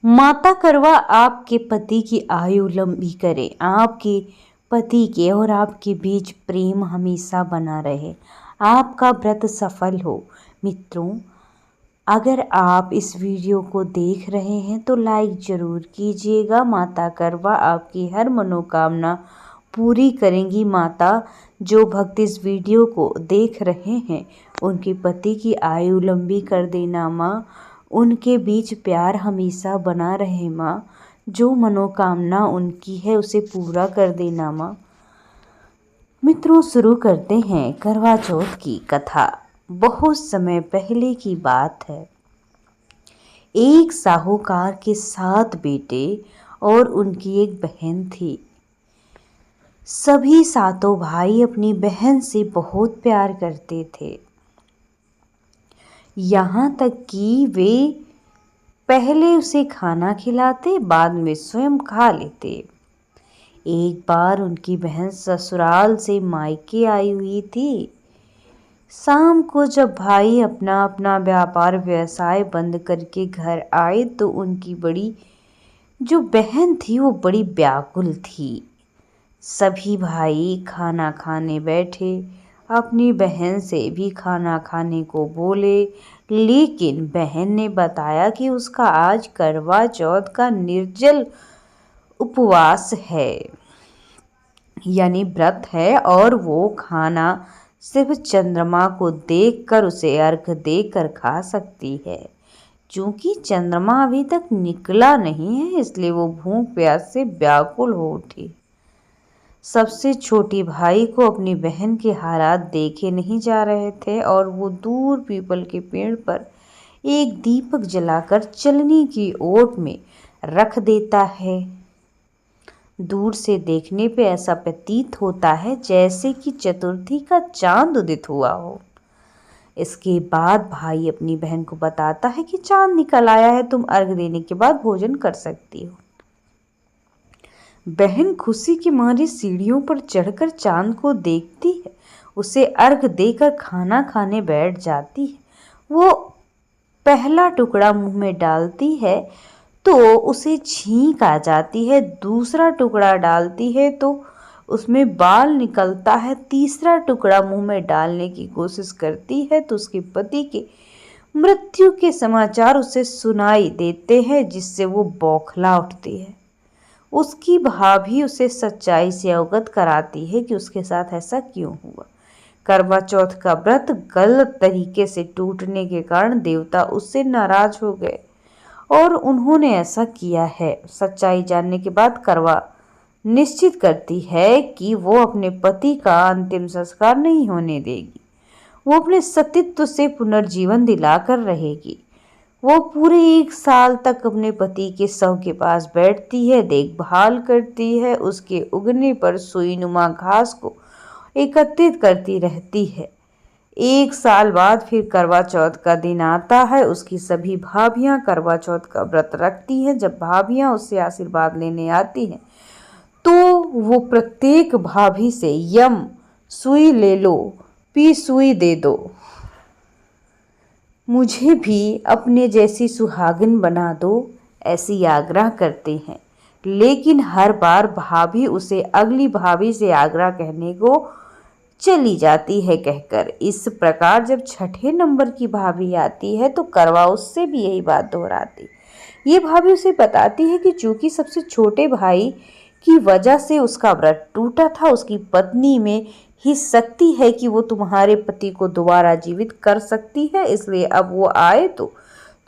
माता करवा आपके पति की आयु लंबी करे, आपके पति के और आपके बीच प्रेम हमेशा बना रहे, आपका व्रत सफल हो। मित्रों, अगर आप इस वीडियो को देख रहे हैं तो लाइक ज़रूर कीजिएगा। माता करवा आपकी हर मनोकामना पूरी करेंगी। माता, जो भक्त इस वीडियो को देख रहे हैं उनके पति की आयु लंबी कर देना माँ, उनके बीच प्यार हमेशा बना रहे माँ, जो मनोकामना उनकी है उसे पूरा कर देना माँ। मित्रों, शुरू करते हैं करवा चौथ की कथा। बहुत समय पहले की बात है। एक साहूकार के 7 बेटे और उनकी एक बहन थी। सभी सातों भाई अपनी बहन से बहुत प्यार करते थे, यहाँ तक कि वे पहले उसे खाना खिलाते, बाद में स्वयं खा लेते। एक बार उनकी बहन ससुराल से मायके आई हुई थी। शाम को जब भाई अपना अपना व्यापार व्यवसाय बंद करके घर आए तो उनकी बड़ी जो बहन थी वो बड़ी व्याकुल थी। सभी भाई खाना खाने बैठे, अपनी बहन से भी खाना खाने को बोले, लेकिन बहन ने बताया कि उसका आज करवा चौथ का निर्जल उपवास है, यानी व्रत है, और वो खाना सिर्फ चंद्रमा को देखकर, उसे अर्घ देकर खा सकती है। चूंकि चंद्रमा अभी तक निकला नहीं है, इसलिए वो भूख प्यास से व्याकुल हो उठी। सबसे छोटी भाई को अपनी बहन के हालात देखे नहीं जा रहे थे और वो दूर पीपल के पेड़ पर एक दीपक जलाकर चलनी की ओट में रख देता है। दूर से देखने पे ऐसा प्रतीत होता है जैसे कि चतुर्थी का चांद उदित हुआ हो। इसके बाद भाई अपनी बहन को बताता है कि चांद निकल आया है, तुम अर्घ देने के बाद भोजन कर सकती हो। बहन खुशी के मारे सीढ़ियों पर चढ़कर चांद को देखती है, उसे अर्घ देकर खाना खाने बैठ जाती है। वो पहला टुकड़ा मुंह में डालती है तो उसे छींक आ जाती है, दूसरा टुकड़ा डालती है तो उसमें बाल निकलता है, तीसरा टुकड़ा मुंह में डालने की कोशिश करती है तो उसके पति के मृत्यु के समाचार उसे सुनाई देते हैं, जिससे वो बौखला उठती है। उसकी भाभी उसे सच्चाई से अवगत कराती है कि उसके साथ ऐसा क्यों हुआ। करवा चौथ का व्रत गलत तरीके से टूटने के कारण देवता उससे नाराज हो गए और उन्होंने ऐसा किया है। सच्चाई जानने के बाद करवा निश्चित करती है कि वो अपने पति का अंतिम संस्कार नहीं होने देगी। वो अपने सतीत्व से पुनर्जीवन दिलाकर रहेगी। वो पूरे 1 साल तक अपने पति के शव के पास बैठती है, देखभाल करती है, उसके उगने पर सुईनुमा घास को एकत्रित करती रहती है। 1 साल बाद फिर करवा चौथ का दिन आता है। उसकी सभी भाभियां करवा चौथ का व्रत रखती हैं। जब भाभियां उससे आशीर्वाद लेने आती हैं तो वो प्रत्येक भाभी से यम सुई ले लो, पी सुई दे दो, मुझे भी अपने जैसी सुहागिन बना दो, ऐसी आग्रह करते हैं। लेकिन हर बार भाभी उसे अगली भाभी से आग्रह कहने को चली जाती है कहकर। इस प्रकार जब छठे नंबर की भाभी आती है तो करवा उससे भी यही बात दोहराती। ये भाभी उसे बताती है कि चूंकि सबसे छोटे भाई की वजह से उसका व्रत टूटा था, उसकी पत्नी में ही शक्ति है कि वो तुम्हारे पति को दोबारा जीवित कर सकती है, इसलिए अब वो आए तो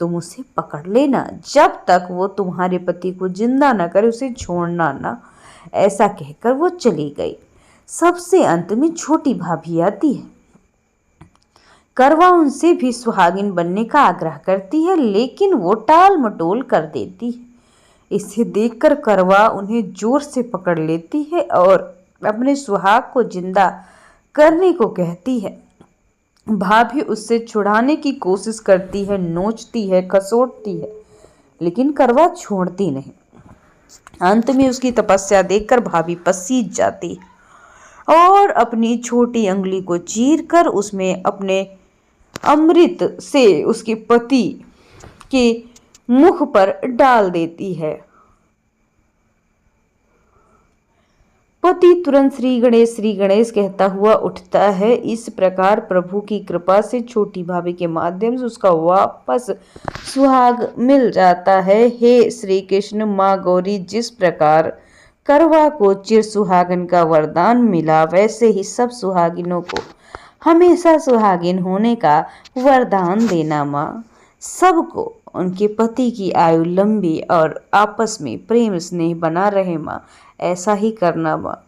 तुम उसे पकड़ लेना, जब तक वो तुम्हारे पति को जिंदा न करे उसे छोड़ना ना। ऐसा कहकर वो चली गई। सबसे अंत में छोटी भाभी आती है। करवा उनसे भी सुहागिन बनने का आग्रह करती है, लेकिन वो टाल मटोल कर देती है। इसे देखकर करवा उन्हें जोर से पकड़ लेती है और अपने सुहाग को जिंदा करने को कहती है। भाभी उससे छुड़ाने की कोशिश करती है, नोचती है, खसोटती है, लेकिन करवा छोड़ती नहीं। अंत में उसकी तपस्या देखकर भाभी पसीज जाती है और अपनी छोटी अंगुली को चीरकर उसमें अपने अमृत से उसके पति के मुख पर डाल देती है। पति तुरंत श्री गणेश कहता हुआ उठता है। इस प्रकार प्रभु की कृपा से छोटी भाभी के माध्यम से उसका वापस सुहाग मिल जाता है। हे श्री कृष्ण, माँ गौरी जिस प्रकार करवा को चिर सुहागन का वरदान मिला, वैसे ही सब सुहागिनों को हमेशा सुहागिन होने का वरदान देना माँ। सबको उनके पति की आयु लंबी और आपस में प्रेम स्नेह बना रहे माँ, ऐसा ही करना माँ।